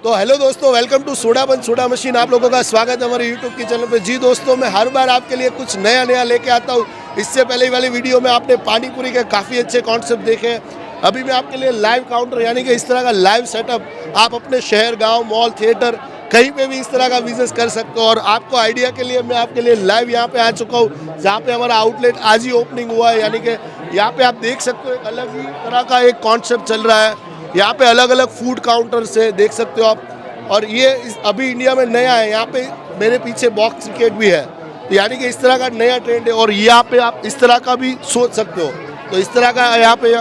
तो हेलो दोस्तों, welcome to soda बन सोडा मशीन। आप लोगों का स्वागत है हमारे यूट्यूब के चैनल पे। जी दोस्तों, मैं हर बार आपके लिए कुछ नया लेके आता हूँ। इससे पहले वाली वीडियो में आपने पानी पूरी के काफ़ी अच्छे कॉन्सेप्ट देखे। अभी मैं आपके लिए लाइव काउंटर यानी कि इस तरह का लाइव सेटअप आप अपने शहर, गाँव, मॉल, थिएटर कहीं पे भी इस तरह का बिजनेस कर सकते हो। और आपको आइडिया के लिए मैं आपके लिए लाइव यहाँ पे आ चुका हूँ, जहाँ पे हमारा आउटलेट आज ही ओपनिंग हुआ है। यानी कि यहाँ पे आप देख सकते हो एक अलग ही तरह का एक कॉन्सेप्ट चल रहा है। यहाँ पे अलग अलग फूड काउंटर से देख सकते हो आप। और ये अभी इंडिया में नया है। यहाँ पे मेरे पीछे बॉक्स क्रिकेट भी है, तो यानी कि इस तरह का नया ट्रेंड है। और यहाँ पे आप इस तरह का भी सोच सकते हो। तो इस तरह का यहाँ पे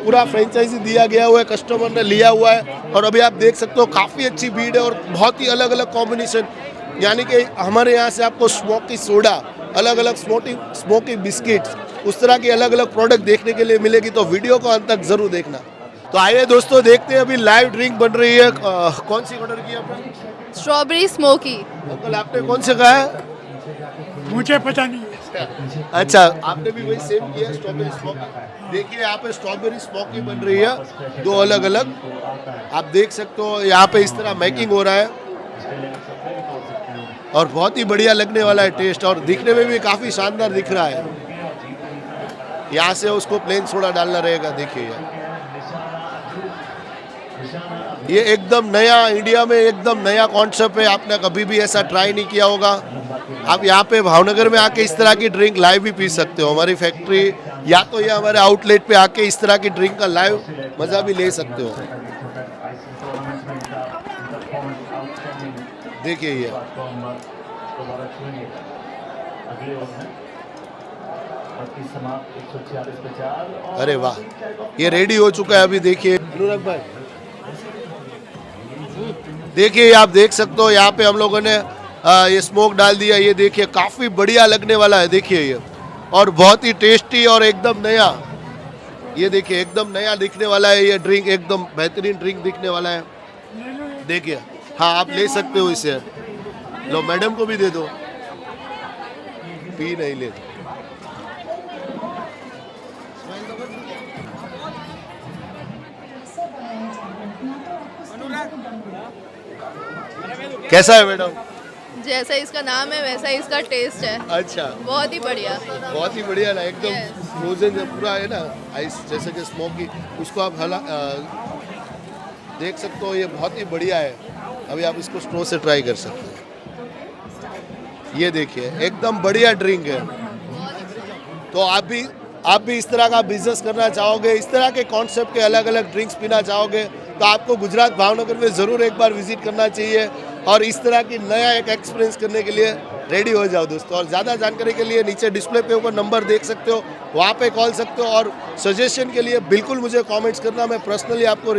पूरा फ्रेंचाइजी दिया गया हुआ है, कस्टमर ने लिया हुआ है। और अभी आप देख सकते हो काफ़ी अच्छी भीड़ है और बहुत ही अलग अलग कॉम्बिनेशन। यानी कि हमारे यहाँ से आपको स्मोकी सोडा, अलग अलग स्मोकी बिस्किट्स, उस तरह की अलग अलग प्रोडक्ट देखने के लिए मिलेगी। तो वीडियो को अंत तक ज़रूर देखना। तो आइए दोस्तों, देखते हैं अभी लाइव ड्रिंक बन रही है। कौन सी ऑर्डर की आपने? Strawberry smoky. अंकल आपने कौन से कहा है? मुझे पता नहीं। अच्छा, आपने भी वही सेम किया, स्ट्रॉबेरी स्मोकी। देखिए यहाँ पे स्ट्रॉबेरी स्मोकी बन रही है, दो अलग अलग। आप देख सकते हो यहाँ पे इस तरह मेकिंग हो रहा है और बहुत ही बढ़िया लगने वाला है टेस्ट। और दिखने में भी काफ़ी शानदार दिख रहा है। यहाँ से उसको प्लेन सोडा डालना रहेगा। देखिए ये एकदम नया, इंडिया में एकदम नया कॉन्सेप्ट है। आपने कभी भी ऐसा ट्राई नहीं किया होगा। आप यहाँ पे भावनगर में आके इस तरह की ड्रिंक लाइव भी पी सकते हो। हमारी फैक्ट्री या तो ये हमारे आउटलेट पे आके इस तरह की ड्रिंक का लाइव मज़ा भी ले सकते हो। देखिए ये अरे वाह, ये रेडी हो चुका है अभी। देखिए अनुराग भाई, देखिए आप देख सकते हो यहाँ पे हम लोगों ने ये स्मोक डाल दिया। ये देखिए काफ़ी बढ़िया लगने वाला है। देखिए ये, और बहुत ही टेस्टी और एकदम नया। ये देखिए एकदम नया दिखने वाला है। ये ड्रिंक एकदम बेहतरीन ड्रिंक दिखने वाला है। देखिए, हाँ आप ले सकते हो इसे। लो मैडम को भी दे दो, पी नहीं ले। कैसा है मैडम? जैसा इसका नाम है वैसा इसका टेस्ट है। अच्छा, बहुत ही बढ़िया। बहुत ही बढ़िया ना, एकदम फ्रोजन पूरा है ना, आइस जैसे कि स्मोकी। उसको आप देख सकते हो, ये बहुत ही बढ़िया है। अभी आप इसको स्ट्रो से ट्राई कर सकते हो। ये देखिए एकदम बढ़िया ड्रिंक है। तो आप भी इस तरह का बिजनेस करना चाहोगे, इस तरह के कॉन्सेप्ट के अलग अलग ड्रिंक्स पीना चाहोगे, तो आपको गुजरात भावनगर में ज़रूर एक बार विजिट करना चाहिए। और इस तरह की नया एक एक्सपीरियंस करने के लिए रेडी हो जाओ दोस्तों। और ज़्यादा जानकारी के लिए नीचे डिस्प्ले पे ऊपर नंबर देख सकते हो, वहाँ पे कॉल सकते हो। और सजेशन के लिए बिल्कुल मुझे कमेंट्स करना, मैं पर्सनली आपको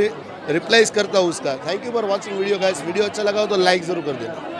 रिप्लाईज करता हूँ उसका। Thank you for watching video guys. Video अच्छा लगा हो तो लाइक ज़रूर कर देना।